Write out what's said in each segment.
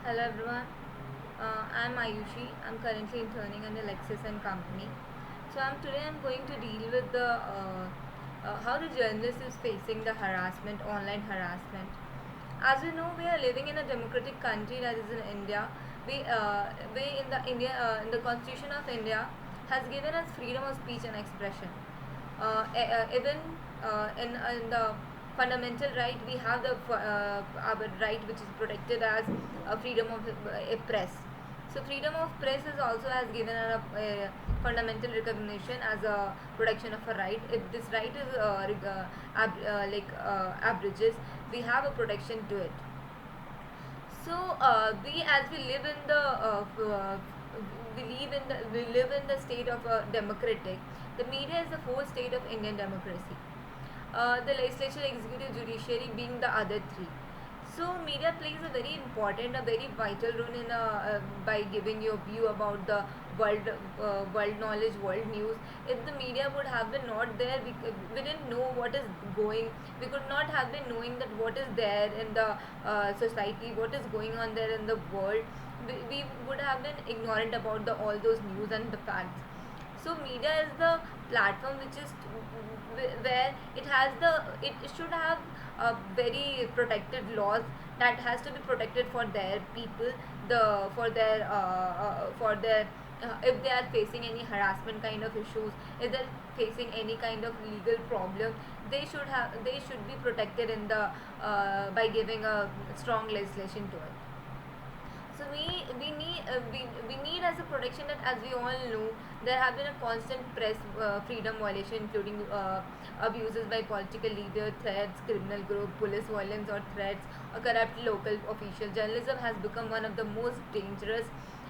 Hello everyone, I'm Ayushi. I'm currently interning in the Lexis and Company. I'm going to deal with the how the journalist is facing the harassment, online harassment. As we know, we are living in a democratic country that is in India. We in the Constitution of India has given us freedom of speech and expression. Even in the fundamental right, we have our right which is protected as freedom of press. So freedom of press is also has given a fundamental recognition as a protection of a right. If this right is abridges, we have a protection to it. So we, as we live in the we live in the state of democratic. The media is the fourth state of Indian democracy. The legislature, executive, judiciary being the other three. So media plays a very important, a very vital role in by giving your view about the world knowledge, world news. If the media would have been not there, we didn't know what is going. We could not have been knowing that what is there in the society, what is going on there in the world. We would have been ignorant about all those news and the facts. So media is the platform which is where it should have very protected laws that has to be protected for their people, for their if they are facing any harassment kind of issues, if they're facing any kind of legal problem, they should be protected in the by giving a strong legislation to it. So we need as a protection that, as we all know, there have been a constant press freedom violation, including abuses by political leaders, threats, criminal group, police violence or threats, or corrupt local officials. Journalism has become one of the most dangerous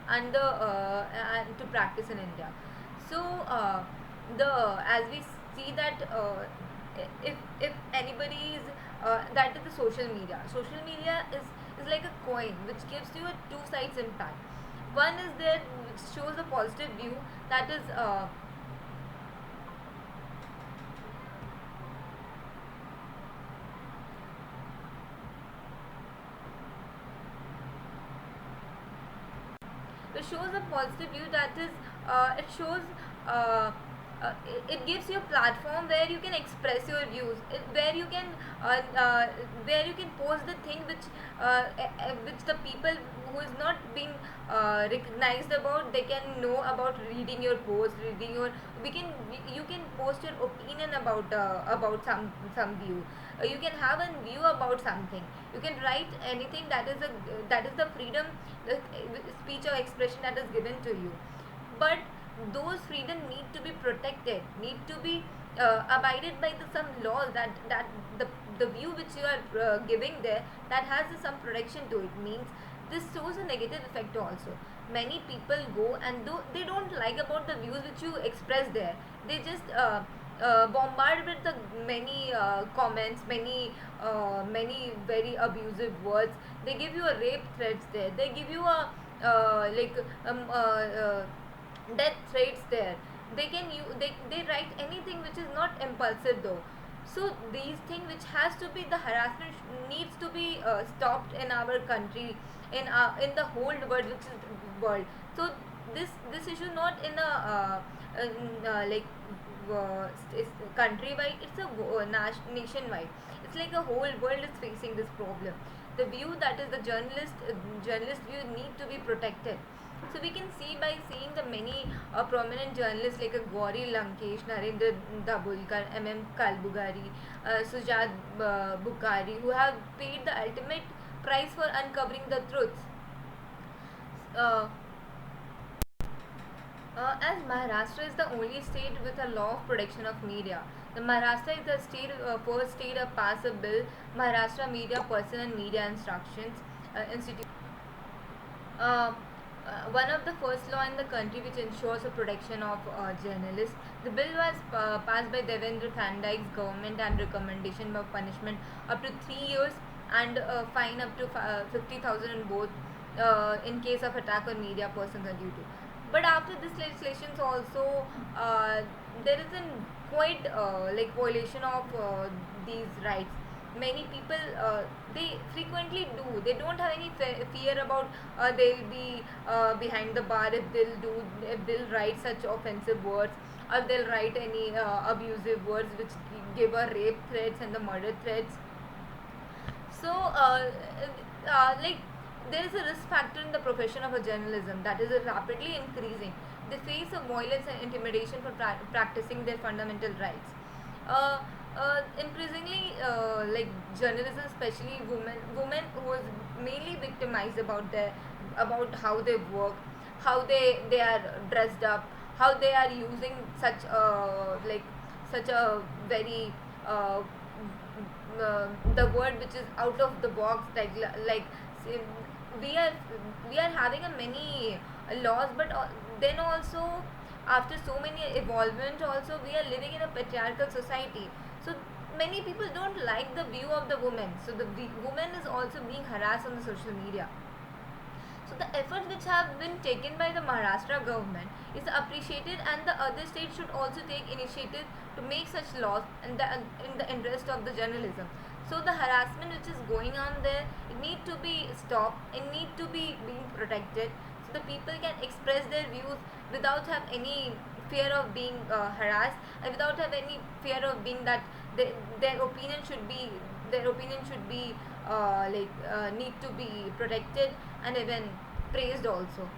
and to practice in India. So the as we see that if anybody is that is the social media. Social media is like a coin which gives you a two sides impact. One is there which shows a positive view, that is it shows a positive view, that is it shows it gives you a platform where you can express your views, uh, uh, where you can post the thing which the people who is not being recognized about, they can know about reading your post, reading your we can you can post your opinion about some view. You can have a view about something. You can write anything. That is the freedom, the speech or expression that is given to you. But those freedom need to be protected, need to be abided by some laws, that the view which you are giving there, that has some protection to it, means this shows a negative effect also. Many people go, and though they don't like about the views which you express there, they just bombard with the many comments, many very abusive words. They give you a rape threats there. They give you a like death threats there. They write anything which is not impulsive though. So these things which has to be, the harassment needs to be stopped in our country, in the whole world, which is world. So this issue not in like countrywide, it's a nationwide. It's like a whole world is facing this problem. The view, that is the journalist view, need to be protected. So we can see by seeing the many prominent journalists like Gauri Lankesh, Narendra Dabulkar, M. Kalbugari, Sujat Bukhari, who have paid the ultimate price for uncovering the truth. Uh, as Maharashtra is the only state with a law of protection of media, the Maharashtra is the first state to pass a bill, Maharashtra Media Person and Media Instructions Institute. Uh, One of the first law in the country which ensures the protection of journalists. The bill was passed by Devendra Fadnavik's government and recommendation of punishment up to 3 years and fine up to 50,000 in both in case of attack on media persons on duty. But after this legislation also, there is a quite like violation of these rights. many people they frequently do. They don't have any fear about they'll be behind the bar if they'll write such offensive words, or they'll write any abusive words which give a rape threats and the murder threats. So, like, there is a risk factor in the profession of a journalism that is rapidly increasing. They face a violence and intimidation for practicing their fundamental rights. Increasingly, like journalism, especially women who is mainly victimized about how they work, how they are dressed up, how they are using such a very the word which is out of the box, like say, we are we are having a many laws, but then also after so many evolvement also we are living in a patriarchal society. So many people don't like the view of the woman, so the woman is also being harassed on the social media. So the efforts which have been taken by the Maharashtra government is appreciated, and the other states should also take initiative to make such laws in the interest of the journalism. So the harassment which is going on there, it need to be stopped. It need to be being protected, so the people can express their views without have any fear of being harassed, and without have any fear of being that their opinion should be need to be protected and even praised also.